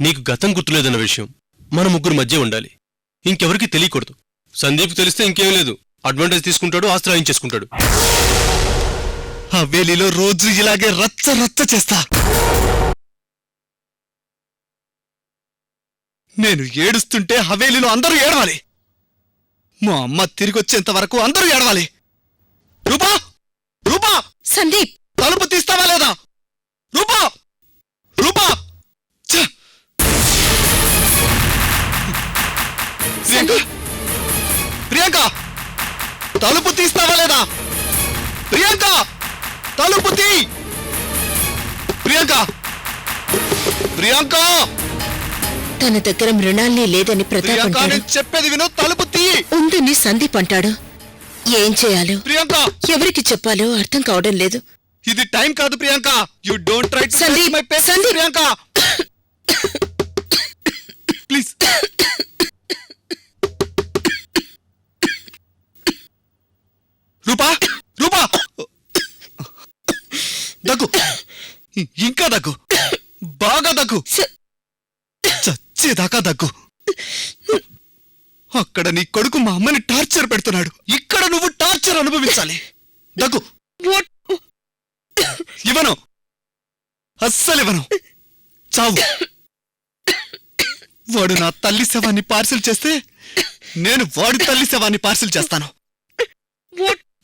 నీకు గతం గుర్తులేదన్న విషయం మన ముగ్గురు మధ్య ఉండాలి, ఇంకెవరికి తెలియకూడదు. సందీప్ తెలిస్తే ఇంకేం లేదు, అడ్వాంటేజ్ తీసుకుంటాడు, ఆస్తి రాయించేసుకుంటాడు. హవేలీలో రోజు ఇలాగే రచ్చ రచ్చ చేస్తా. నేను ఏడుస్తుంటే హవేలీలో అందరూ ఏడవాలి. మా అమ్మ తిరిగొచ్చేంత వరకు అందరూ ఏడవాలి. రూపా, రూపా, సందీప్ తలుపు తీస్తావా లేదా? రూపా, రూపా, ప్రియాంక, ప్రియాంక, తలుపు తీస్తావా లేదా? ప్రియాంక, తలుపు తీ. ప్రియాంక, ప్రియాంక, తన దగ్గర మృణాల్ని లేదని ప్రతాప్ అంటాడు. నేను చెప్పేది విను, తలుపు తీ. ఉందని సందీప్ అంటాడు. ఏం చేయాలో, ప్రియాంక, ఎవరికి చెప్పాలో అర్థం కావడం లేదు. ఇది టైం కాదు Priyanka. You don't try to touch my face. Priyanka, please. Rupa, Rupa, దగ్గు, ఇంకా దగ్గు, బాగా దగ్గు, చచ్చేదాకా దగ్గు. అక్కడ నీ కొడుకు మా అమ్మని టార్చర్ పెడుతున్నాడు, ఇక్కడ నువ్వు టార్చర్ అనుభవించాలి. దగ్గు. ఇవ్వను, అస్సలు ఇవ్వను. చావు. వాడు నా తల్లి శవాన్ని పార్సిల్ చేస్తే నేను వాడి తల్లి శవాన్ని పార్సిల్ చేస్తాను.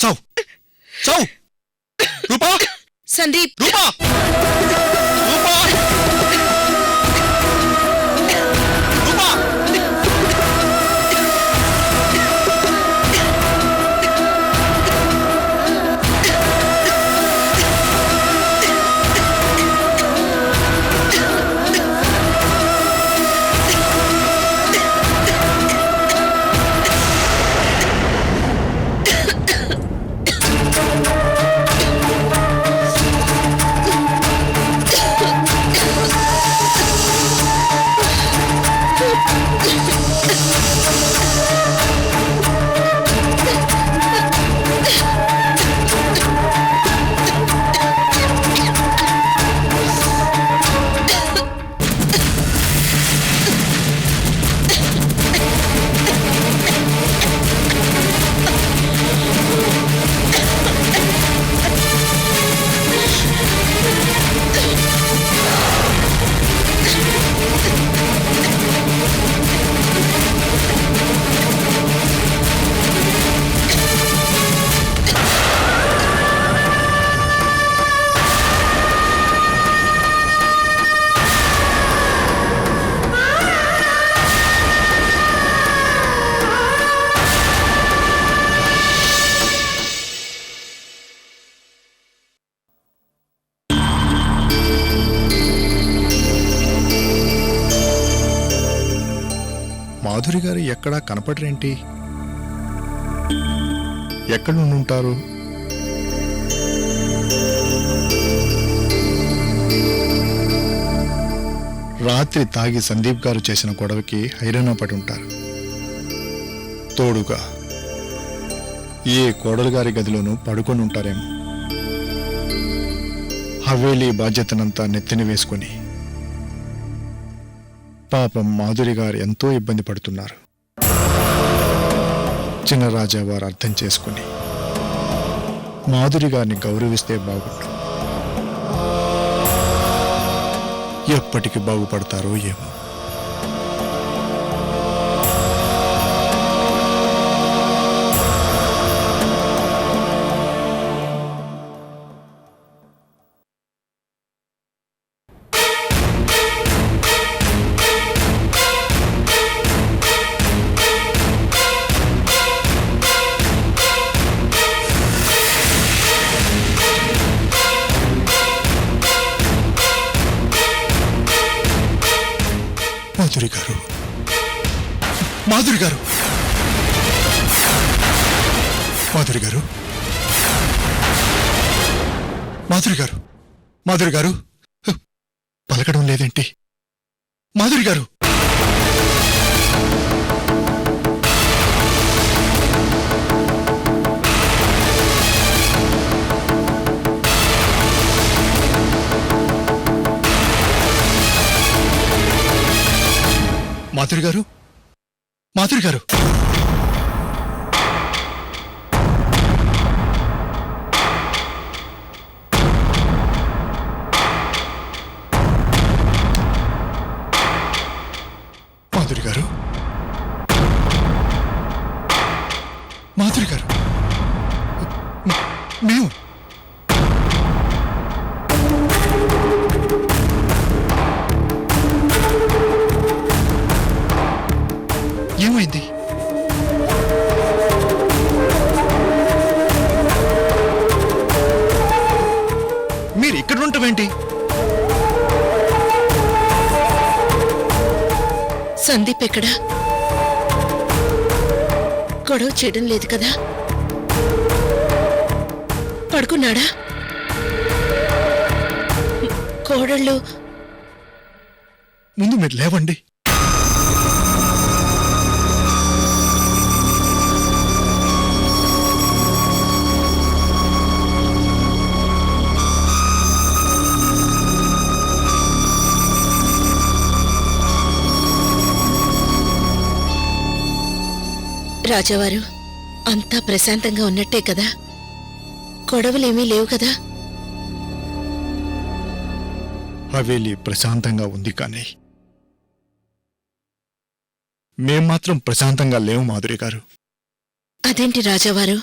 చావు, చావు. రూపా, సందీప్, రూపా, రూపా, రూపా. మాధురి గారు ఎక్కడా కనపడరేంటి? ఎక్కడ ఉండుంటారు? రాత్రి తాగి సందీప్ గారు చేసిన గొడవకి హైరాణ పడి ఉంటారు. తోడుగా ఏ కోడలు గారి గదిలోనూ పడుకొని ఉంటారేమో. హవేలీ బాధ్యతనంతా నెత్తిన వేసుకొని పాపం మాధురి గారు ఎంతో ఇబ్బంది పడుతున్నారు. చిన్నరాజా వారు అర్థం చేసుకుని మాధురి గారిని గౌరవిస్తే బాగుండు. ఎప్పటికి బాగుపడతారో ఏమో. మాధురి గారు, మాధురి గారు, మాధురి గారు, మాధురి గారు, మాధురి గారు, పలకడం లేదేంటి? మాధురి గారు, మాధురి గారు, మాధురి గారు, మాధురి గారు, మాధురి గారు, మేము ఏమైంది? మీరు ఇక్కడ ఉండటమేంటి? సందీప్ ఎక్కడా? గొడవ చేయడం లేదు కదా? పడుకున్నాడా? కోడళ్ళు ముందు మీరు లేవండి. రాజావారు అంతా ప్రశాంతంగా ఉన్నట్టే కదా? గొడవలేమీ లేవు కదా? హవేలీ ప్రశాంతంగా ఉంది, కానీ మేం మాత్రం ప్రశాంతంగా లేవు మాధురి గారు. అదేంటి రాజావారు?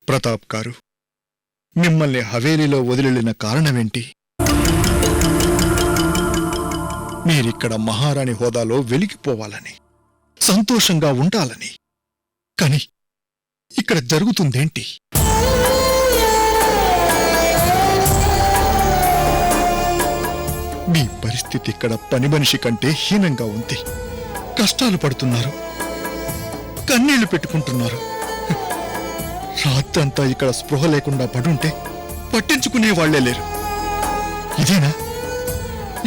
ప్రతాప్ గారు మిమ్మల్ని హవేలీలో వదిలిన కారణమేంటి? మీరిక్కడ మహారాణి హోదాలో వెలిగిపోవాలని, సంతోషంగా ఉండాలని. కాని ఇక్కడ జరుగుతుందేంటి? మీ పరిస్థితి ఇక్కడ పని మనిషి కంటే హీనంగా ఉంది. కష్టాలు పడుతున్నారు, కన్నీళ్లు పెట్టుకుంటున్నారు. రాత్రంతా ఇక్కడ స్పృహ లేకుండా పడుంటే పట్టించుకునే వాళ్లే లేరు.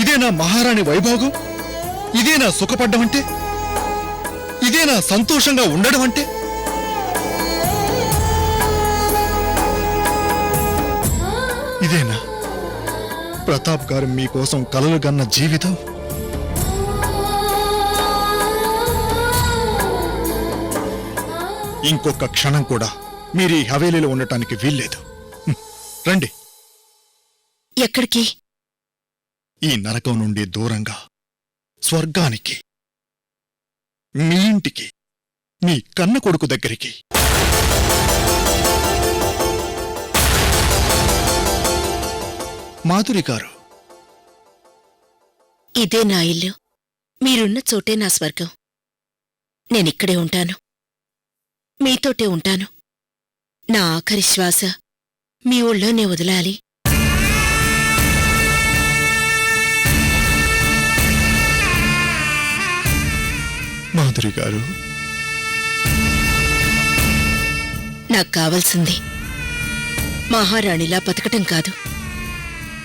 ఇదేనా మహారాణి వైభోగం? ఇదేనా సుఖపడ్డమంటే? ఇదేనా సంతోషంగా ఉండడం అంటే? ఇదేనా ప్రతాప్ గారు మీకోసం కలలు గన్న జీవితం? ఇంకొక క్షణం కూడా మీరు ఈ హవేలీలో ఉండటానికి వీల్లేదు. రండి. ఎక్కడికి? ఈ నరకం నుండి దూరంగా స్వర్గానికి, మీ ఇంటికి, మీ కన్న కొడుకు దగ్గరికి. మాధురి గారు, ఇదే నా ఇల్లు. మీరున్న చోటే నా స్వర్గం. నేనిక్కడే ఉంటాను, మీతోటే ఉంటాను. నా ఆఖరి శ్వాస మీ ఊళ్ళోనే వదలాలి. మాధురి గారు, నాకు కావలసింది మహారాణిలా బతకటం కాదు,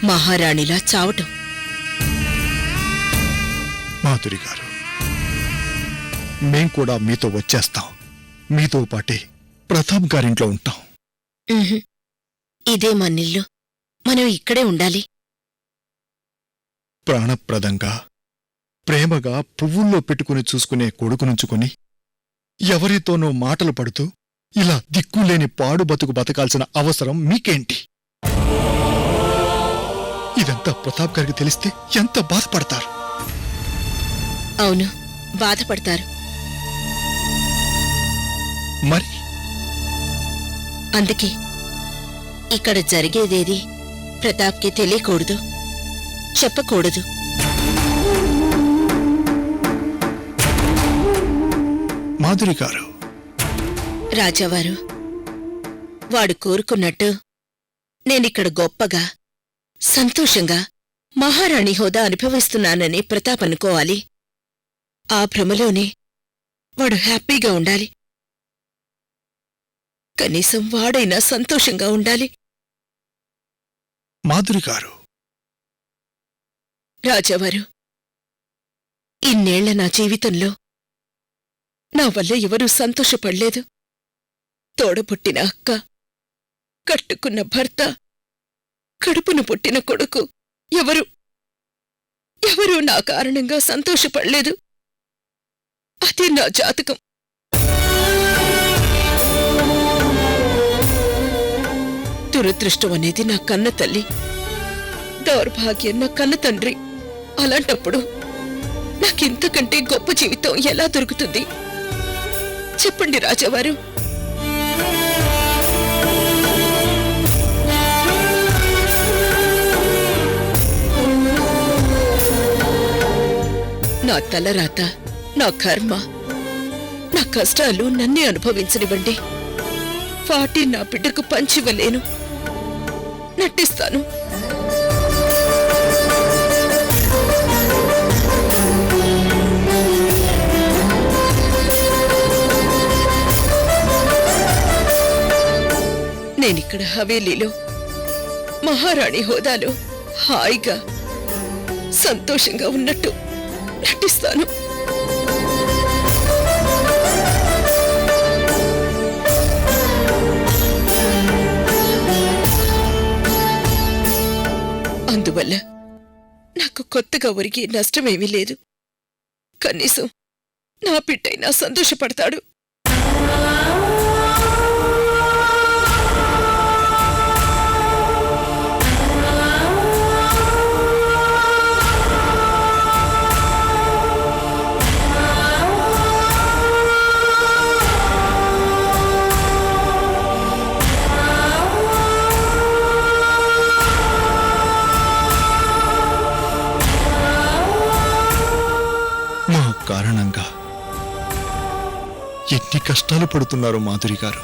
మహారాణిలా చావటం. మాధురి గారు, మేం కూడా మీతో వచ్చేస్తాం. మీతో పాటే ప్రతాప్ గారింట్లో ఉంటాం. ఉహుం. ఇదే మనిల్లు. మనం ఇక్కడే ఉండాలి. ప్రాణప్రదంగా, ప్రేమగా పువ్వుల్లో పెట్టుకుని చూసుకునే కొడుకునుంచుకుని ఎవరితోనో మాటలు పడుతూ ఇలా దిక్కులేని పాడు బతుకు బతకాల్సిన అవసరం మీకేంటి? ఇదంతా ప్రతాప్ గారికి తెలిస్తే ఎంత బాధపడతారు? అవును, బాధపడతారు. మరి అందుకే ఇక్కడ జరిగేదేది ప్రతాప్కి తెలియకూడదు, చెప్పకూడదు. మాధురి గారు, రాజావారు, వాడు కోరుకున్నట్టు నేనిక్కడ గొప్పగా, సంతోషంగా మహారాణి హోదా అనుభవిస్తున్నానని ప్రతాప్ అనుకోవాలి. ఆ భ్రమలోనే వాడు హ్యాపీగా ఉండాలి. కనీసం వాడైనా సంతోషంగా ఉండాలి. మాధురి గారు, రాజావారు, ఇన్నేళ్ల నా జీవితంలో నా వల్ల ఎవరూ సంతోషపడలేదు. తోడబుట్టిన అక్క, కట్టుకున్న భర్త, కడుపున పుట్టిన కొడుకు ఎవరు ఎవరూ నా కారణంగా సంతోషపడలేదు. అది నా జాతకం. దురదృష్టం అనేది నా కన్న తల్లి, దౌర్భాగ్యం నా కన్న తండ్రి. అలాంటప్పుడు నాకింతకంటే గొప్ప జీవితం ఎలా దొరుకుతుంది? చెప్పండి రాజావారు. నా తలరాత, నా కర్మ, నా కష్టాలు నన్నే అనుభవించనివ్వండి. వాటి నా బిడ్డకు పంచివ్వలేను. నటిస్తాను. నేనిక్కడ హవేలీలో మహారాణి హోదాలో హాయిగా సంతోషంగా ఉన్నట్టు నటిస్తాను. అందువల్ల నాకు కొత్తగా ఒరిగే నష్టమేమీ లేదు. కనీసం నా బిడ్డైనా సంతోషపడతాడు. మా కారణంగా ఎన్ని కష్టాలు పడుతున్నారు మాధురి గారు.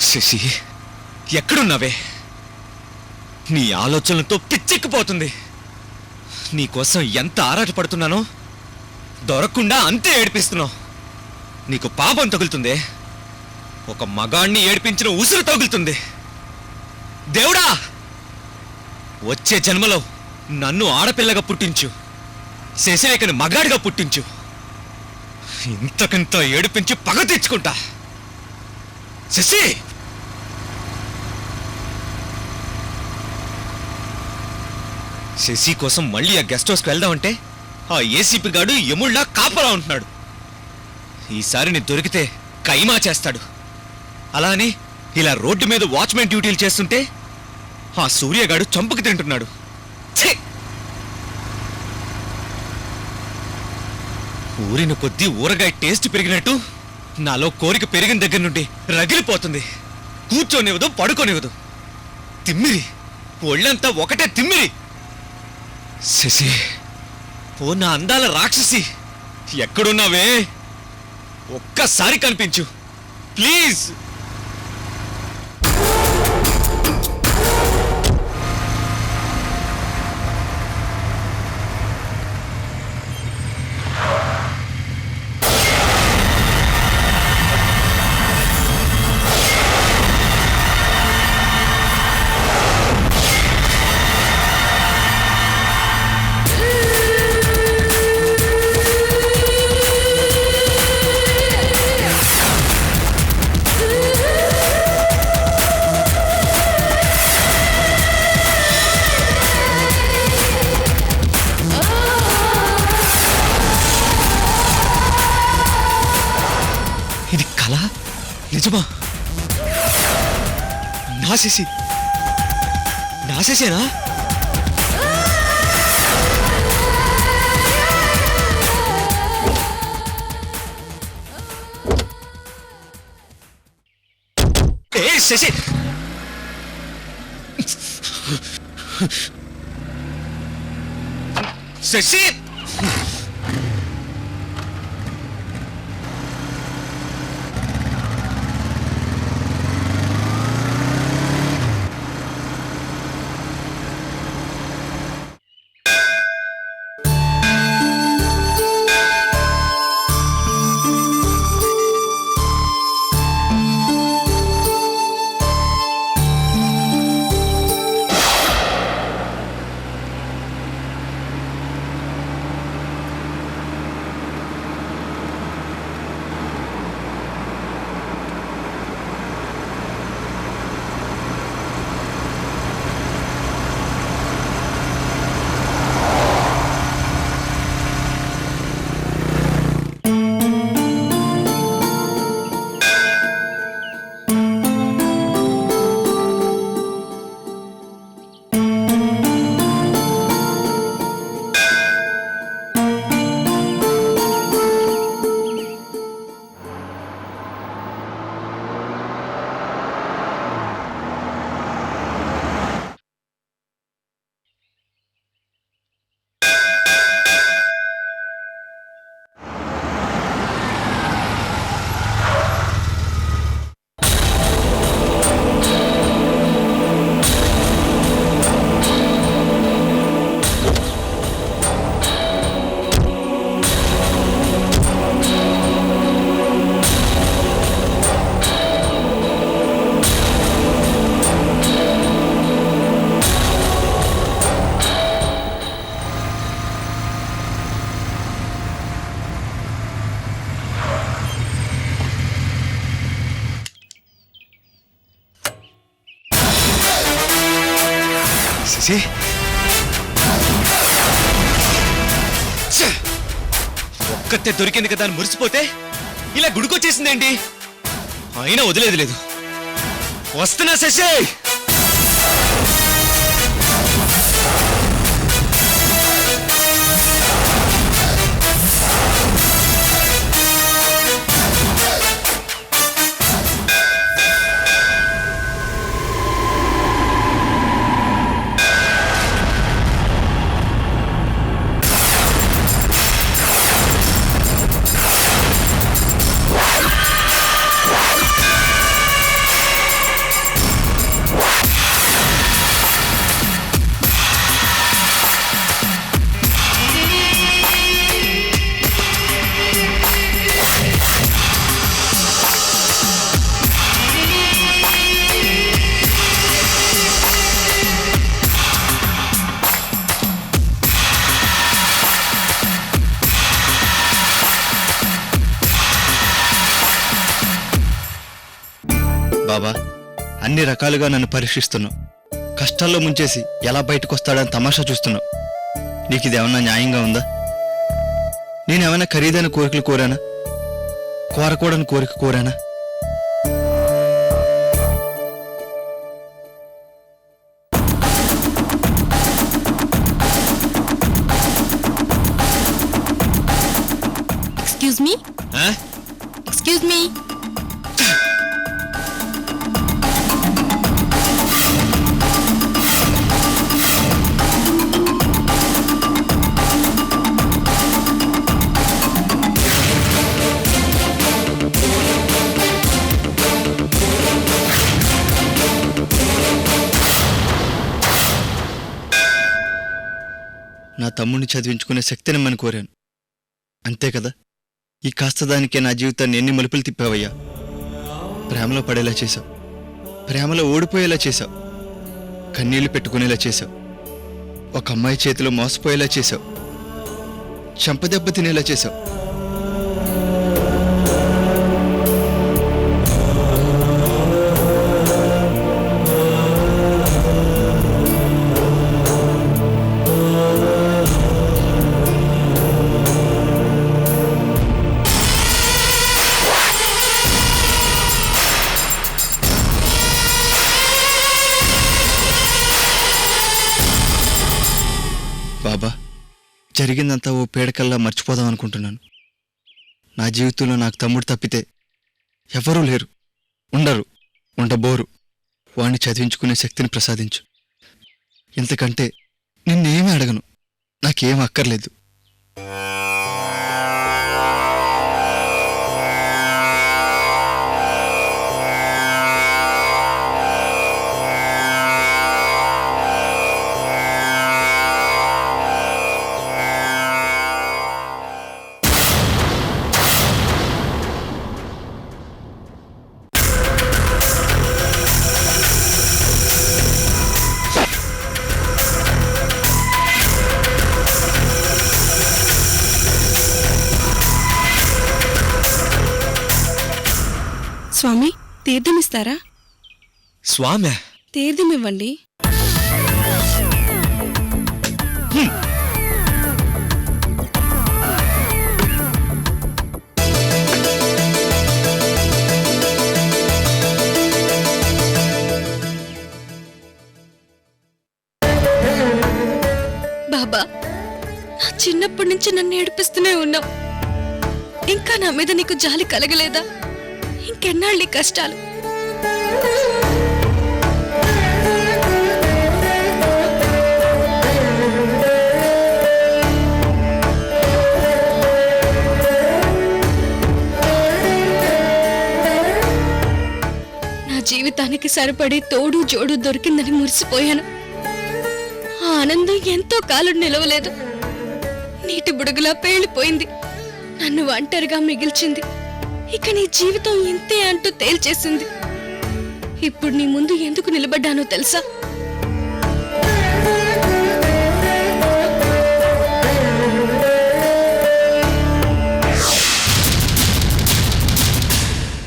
శశి, ఎక్కడున్నావే? నీ ఆలోచనలతో పిచ్చెక్కిపోతుంది. నీకోసం ఎంత ఆరాటపడుతున్నానో దొరకకుండా అంతే ఏడిపిస్తున్నావు. నీకు పాపం తగులుతుంది. ఒక మగాణ్ణి ఏడిపించిన ఉసురు తగులుతుంది. దేవుడా, వచ్చే జన్మలో నన్ను ఆడపిల్లగా పుట్టించు, శశిరేఖని మగాడిగా పుట్టించు. ఇంతకింత ఏడిపించి పగ తెచ్చుకుంటా. శశి, శశి కోసం మళ్ళీ ఆ గెస్ట్ హౌస్కి వెళ్దామంటే ఆ ఏసీపీ గాడు యముళ్ళా కాపలా ఉంటున్నాడు. ఈసారి నేను దొరికితే కైమా చేస్తాడు. అలా అని ఇలా రోడ్డు మీద వాచ్మెన్ డ్యూటీలు చేస్తుంటే ఆ సూర్యగాడు చంపుకు తింటున్నాడు. ఛీ! ఊరిన కొద్దీ ఊరగాయ టేస్ట్ పెరిగినట్టు నాలో కోరిక పెరిగిన దగ్గర నుండి రగిలిపోతుంది. కూర్చోనివ్వదు, పడుకోనివ్వదు. తిమ్మిరి, ఒళ్ళంతా ఒకటే తిమ్మిరి. శశి, ఓ నా అందాల రాక్షసి, ఎక్కడున్నావే? ఒక్కసారి కనిపించు ప్లీజ్. ఇది కళ నిజమా? నా శశి, నా శశేనా? ఏ శశి, శశి, శశి ఛే! ఒక్కతే దొరికింది కదా అని మురిసిపోతే ఇలా గుడికొచ్చేసిందేంటి? అయినా వదిలేదు లేదు. వస్తున్నా శశి. బాబా, అన్ని రకాలుగా నన్ను పరీక్షిస్తున్నావు. కష్టాల్లో ముంచేసి ఎలా బయటకొస్తాడని తమాషా చూస్తున్నావు. నీకు ఇదేమన్నా న్యాయంగా ఉందా? నేనేమైనా ఖరీదైన కోరికలు కోరానా? కోరకూడని కోరిక కోరానా? ఎక్స్క్యూజ్ మీ, ఆ? Excuse me. నా తమ్ముడిని చదివించుకునే శక్తినిమ్మని కోరాను. అంతే కదా? ఈ కాస్త దానికే నా జీవితాన్ని ఎన్ని మలుపులు తిప్పావయ్యా. ప్రేమలో పడేలా చేశావు, ప్రేమలో ఓడిపోయేలా చేశావు, కన్నీళ్లు పెట్టుకునేలా చేశావు, ఒక అమ్మాయి చేతిలో మోసపోయేలా చేశావు, చెంపదెబ్బ తినేలా చేశావు. బాబా, జరిగిందంతా ఓ పేడకల్లా మర్చిపోదాం అనుకుంటున్నాను. నా జీవితంలో నాకు తమ్ముడు తప్పితే ఎవరూ లేరు, ఉండరు, ఉండబోరు. వాణ్ణి చదివించుకునే శక్తిని ప్రసాదించు. ఇంతకంటే నిన్నేమీ అడగను, నాకేం అక్కర్లేదు. స్వామి, తీర్థమిస్తారా? స్వామి తీర్థమివ్వండి. బాబా, నా చిన్నప్పటి నుంచి నన్ను ఏడిపిస్తూనే ఉన్నావు. ఇంకా నా మీద నీకు జాలి కలగలేదా? ఇంకెన్నాళ్ళీ కష్టాలు? నా జీవితానికి సరిపడే తోడు జోడు దొరికిందని మురిసిపోయాను. ఆ ఆనందం ఎంతో కాలం నిలవలేదు. నీటి బుడగలా పేలిపోయింది, నన్ను ఒంటరిగా మిగిల్చింది. ఇక నీ జీవితం ఇంతే అంటూ తేల్చేసింది. ఇప్పుడు నీ ముందు ఎందుకు నిలబడ్డానో తెలుసా?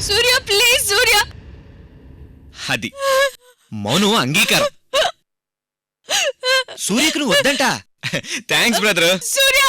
సూర్య, ప్లీజ్ సూర్య. అది మౌనం అంగీకారం. సూర్యకు నువ్వు వద్దంట థ్యాంక్స్ బ్రదర్ సూర్య